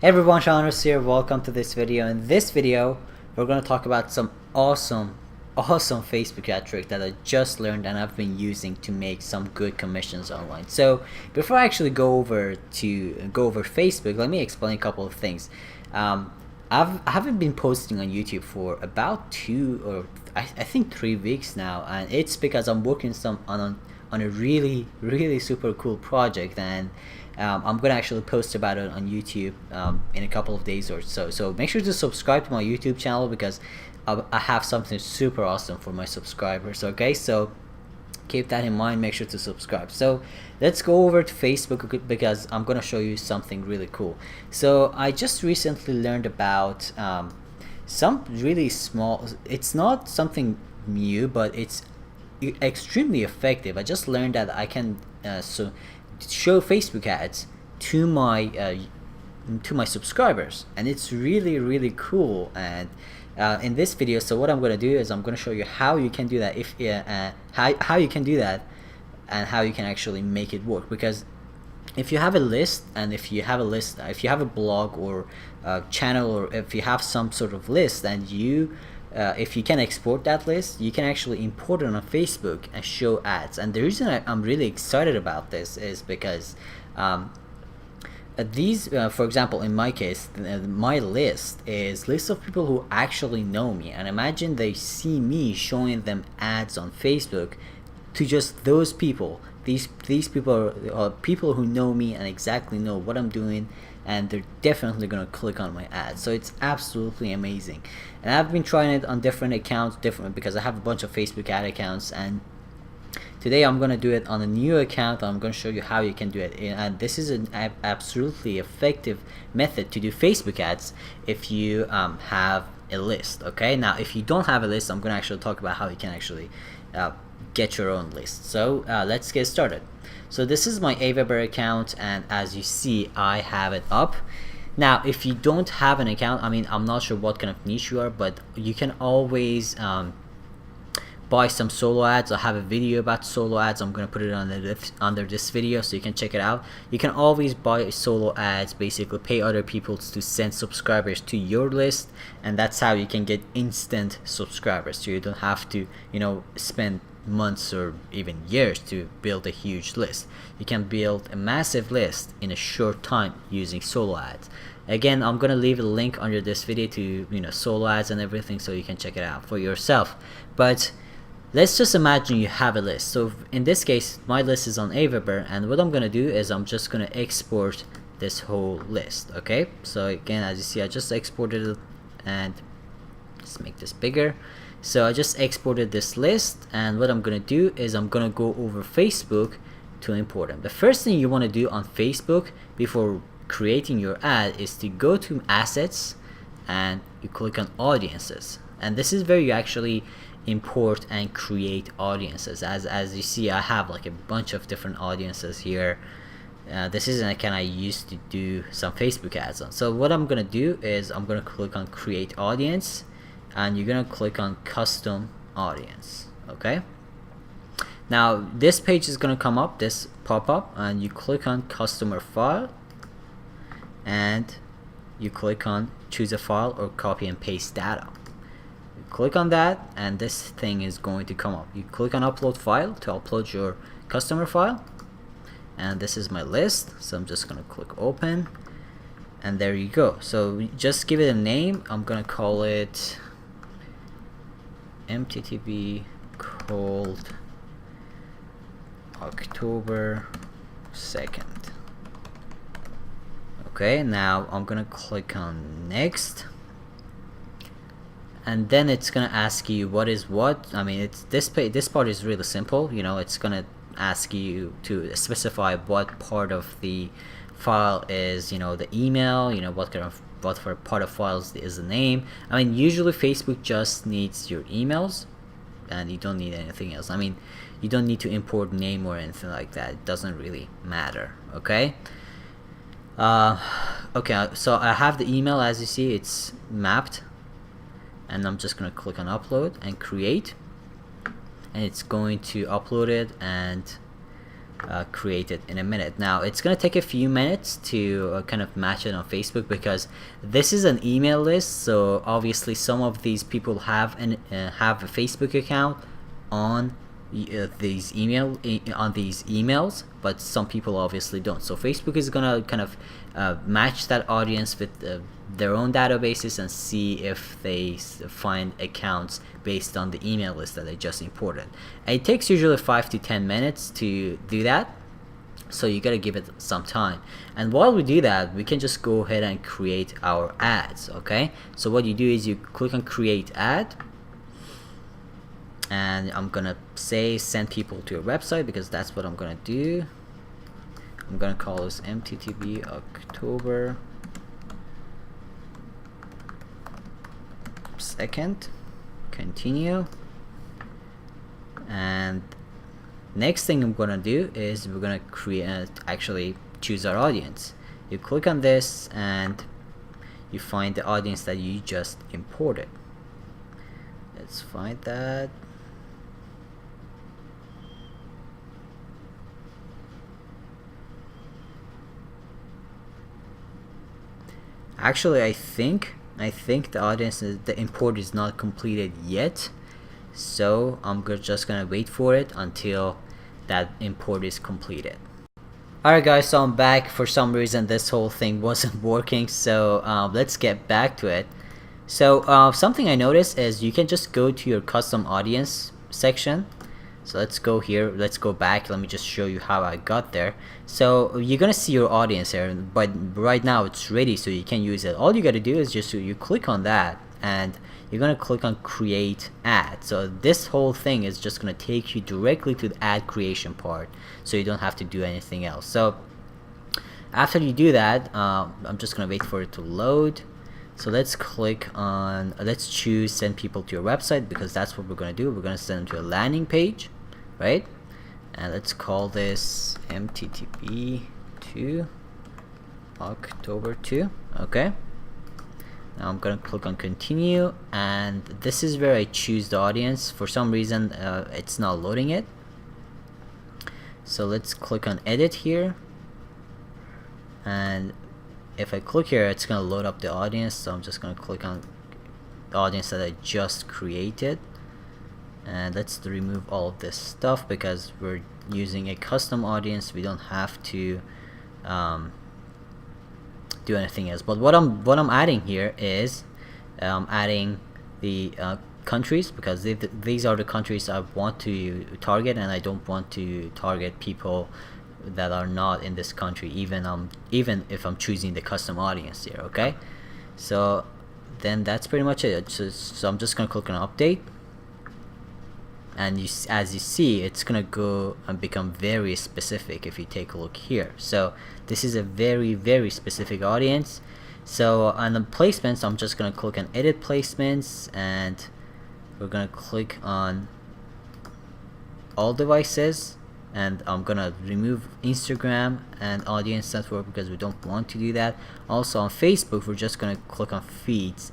Hey everyone, Shawners here. Welcome to this video. In this video, we're going to talk about some awesome Facebook ad trick that I just learned and I've been using to make some good commissions online. So before I actually go over Facebook, let me explain a couple of things. I haven't been posting on YouTube for about 3 weeks now, and it's because I'm working on a really super cool project, and I'm gonna actually post about it on YouTube in a couple of days or so. So make sure to subscribe to my YouTube channel because I have something super awesome for my subscribers. Okay, so keep that in mind. Make sure to subscribe. So let's go over to Facebook because I'm gonna show you something really cool. So I just recently learned about some really small, it's not something new, but it's extremely effective. I just learned that I can show Facebook ads to my subscribers, and it's really cool. And in this video, so what I'm going to do is I'm going to show you how you can do that, how you can do that and how you can actually make it work. Because if you have a list, and if you have a blog or a channel, or if you have some sort of list, and if you can export that list, you can actually import it on Facebook and show ads. And the reason I'm really excited about this is because for example, in my case, my list is list of people who actually know me, and imagine they see me showing them ads on Facebook to just those people. These people are people who know me and exactly know what I'm doing, and they're definitely gonna click on my ads. So it's absolutely amazing. And I've been trying it on different accounts, because I have a bunch of Facebook ad accounts, and today I'm gonna do it on a new account. I'm gonna show you how you can do it, and this is an absolutely effective method to do Facebook ads if you have a list. Okay, now if you don't have a list, I'm gonna actually talk about how you can actually get your own list. So let's get started. So this is my Aweber account, and as you see, I have it up. Now if you don't have an account, I mean, I'm not sure what kind of niche you are, but you can always buy some solo ads. I have a video about solo ads. I'm gonna put it under this video so you can check it out. You can always buy solo ads, basically pay other people to send subscribers to your list, and that's how you can get instant subscribers. So you don't have to, spend months or even years to build a huge list. You can build a massive list in a short time using solo ads. Again, I'm gonna leave a link under this video to solo ads and everything, so you can check it out for yourself. But let's just imagine you have a list. So in this case, my list is on Aweber, and what I'm gonna do is I'm just gonna export this whole list. Okay, so again, as you see, I just exported it, and let's make this bigger. So I just exported this list, and what I'm gonna do is I'm gonna go over Facebook to import them. The first thing you want to do on Facebook before creating your ad is to go to assets and you click on audiences, and this is where you actually import and create audiences. As you see, I have like a bunch of different audiences here. This is an account I used to do some Facebook ads on. So what I'm gonna do is I'm gonna click on create audience, and you're gonna click on custom audience. Okay, now this page is gonna come up, this pop-up, and you click on customer file, and you click on choose a file or copy and paste data. You click on that, and this thing is going to come up. You click on upload file to upload your customer file, and this is my list, so I'm just gonna click open, and there you go. So just give it a name. I'm gonna call it MTTB called October 2nd. Okay, now I'm gonna click on next, and then it's gonna ask you what is what. I mean, it's this part is really simple. It's gonna ask you to specify what part of the file is the email, what for part of files is the name. I mean, usually Facebook just needs your emails, and you don't need anything else. I mean, you don't need to import name or anything like that. It doesn't really matter. Okay. Okay, so I have the email. As you see, it's mapped, and I'm just gonna click on upload and create, and it's going to upload it, and create it in a minute. Now it's gonna take a few minutes to kind of match it on Facebook, because this is an email list, so obviously some of these people have a Facebook account on these emails, but some people obviously don't. So Facebook is gonna kind of match that audience with their own databases and see if they find accounts based on the email list that they just imported. And it takes usually 5 to 10 minutes to do that, so you gotta give it some time. And while we do that, we can just go ahead and create our ads. Okay, so what you do is you click on create ad, and I'm gonna say send people to your website, because that's what I'm gonna do. I'm gonna call this MTTB October 2nd. Continue. And next thing I'm gonna do is we're gonna actually choose our audience. You click on this and you find the audience that you just imported. Let's find that. Actually, I think the audience the import is not completed yet, so I'm just gonna wait for it until that import is completed. Alright guys, so I'm back. For some reason this whole thing wasn't working, so let's get back to it. So something I noticed is you can just go to your custom audience section. So let's go here, let's go back, let me just show you how I got there. So you're gonna see your audience here, but right now it's ready, so you can use it. All you gotta do is just you click on that and you're gonna click on create ad. So this whole thing is just gonna take you directly to the ad creation part, so you don't have to do anything else. So after you do that, I'm just gonna wait for it to load. So let's click on, let's choose send people to your website, because that's what we're gonna do. We're gonna send them to a landing page, right? And let's call this MTTB to October 2. Okay, now I'm gonna click on continue, and this is where I choose the audience. For some reason it's not loading it, so let's click on edit here, and if I click here, it's gonna load up the audience. So I'm just gonna click on the audience that I just created, and let's remove all of this stuff because we're using a custom audience. We don't have to do anything else. But what I'm adding here is adding the countries, because these are the countries I want to target, and I don't want to target people that are not in this country, even if I'm choosing the custom audience here. Okay, so then that's pretty much it. So I'm just gonna click on update, and as you see, it's gonna go and become very specific if you take a look here. So this is a very specific audience. So on the placements, I'm just gonna click on edit placements, and we're gonna click on all devices, and I'm gonna remove Instagram and audience network because we don't want to do that. Also on Facebook, we're just gonna click on feeds,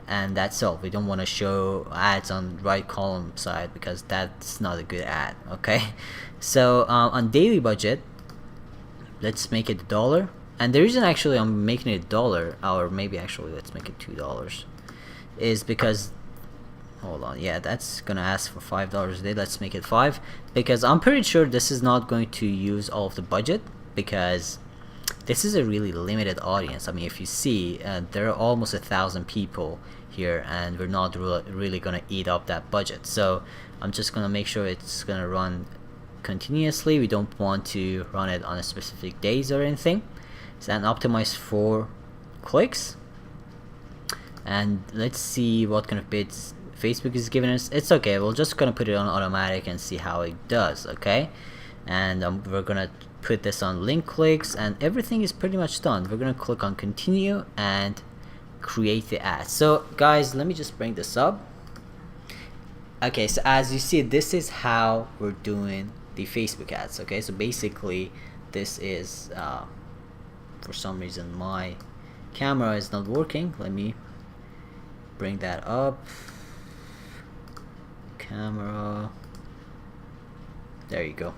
and that's all. We don't want to show ads on right column side because that's not a good ad. Okay, so on daily budget, let's make it $1. And the reason actually I'm making it $1, or maybe actually let's make it $2, is because, hold on, yeah, that's gonna ask for $5 a day. Let's make it 5, because I'm pretty sure this is not going to use all of the budget, because this is a really limited audience. I mean, if you see, there are almost 1,000 people here, and we're not really gonna eat up that budget. So I'm just gonna make sure it's gonna run continuously. We don't want to run it on a specific days or anything. So, and optimize for clicks, and let's see what kind of bids Facebook is giving us. It's okay, we're just gonna put it on automatic and see how it does. Okay, and we're gonna put this on link clicks, and everything is pretty much done. We're gonna click on continue and create the ad. So guys, let me just bring this up. Okay, so as you see, this is how we're doing the Facebook ads. Okay, so basically this is for some reason my camera is not working. Let me bring that up. Camera, there you go.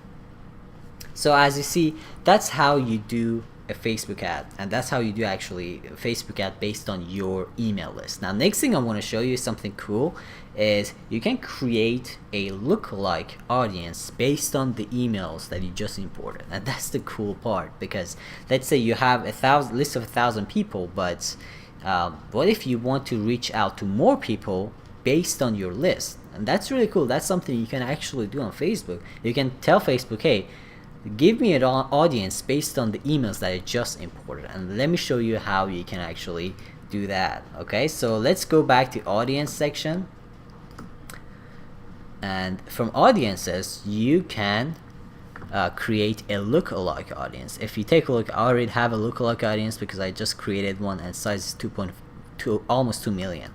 So as you see, that's how you do a Facebook ad, and that's how you do actually a Facebook ad based on your email list. Now next thing I want to show you something cool is you can create a lookalike audience based on the emails that you just imported. And that's the cool part, because let's say you have a list of 1,000 people, but what if you want to reach out to more people based on your list? And that's really cool. That's something you can actually do on Facebook. You can tell Facebook, hey, give me an audience based on the emails that I just imported, and let me show you how you can actually do that. Okay, so let's go back to audience section, and from audiences you can create a lookalike audience. If you take a look, I already have a lookalike audience because I just created one, and size is 2.2, almost 2 million.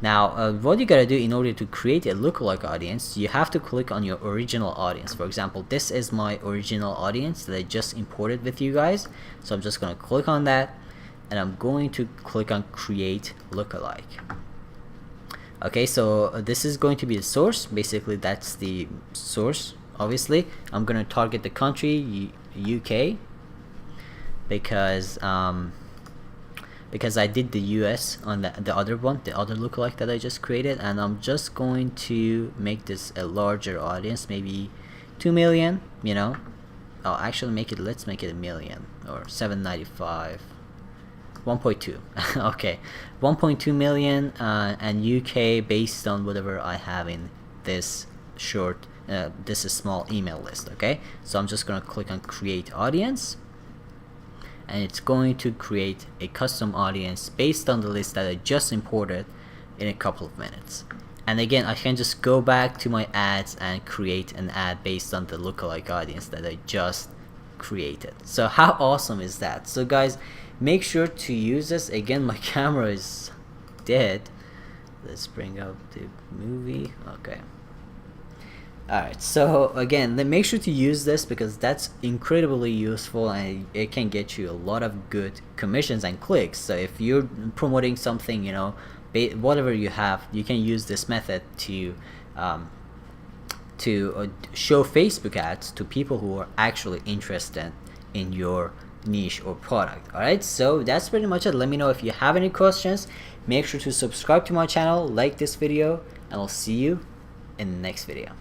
Now what you gotta do in order to create a lookalike audience, you have to click on your original audience. For example, this is my original audience that I just imported with you guys, so I'm just gonna click on that, and I'm going to click on create lookalike. Okay, so this is going to be the source. Basically that's the source. Obviously I'm gonna target the country UK because I did the US on the other one, the other lookalike that I just created, and I'm just going to make this a larger audience, maybe 2 million, you know. Oh, actually let's make it 1 million, or 795, 1.2. Okay, 1.2 million, and UK based on whatever I have in this short, this is small email list. Okay, so I'm just gonna click on create audience, and it's going to create a custom audience based on the list that I just imported in a couple of minutes. And again, I can just go back to my ads and create an ad based on the lookalike audience that I just created. So how awesome is that? So guys, make sure to use this. Again, my camera is dead. Let's bring up the movie. Okay. Alright, so again, then make sure to use this because that's incredibly useful, and it can get you a lot of good commissions and clicks. So if you're promoting something, you know, whatever you have, you can use this method to show Facebook ads to people who are actually interested in your niche or product. Alright, so that's pretty much it. Let me know if you have any questions. Make sure to subscribe to my channel, like this video, and I'll see you in the next video.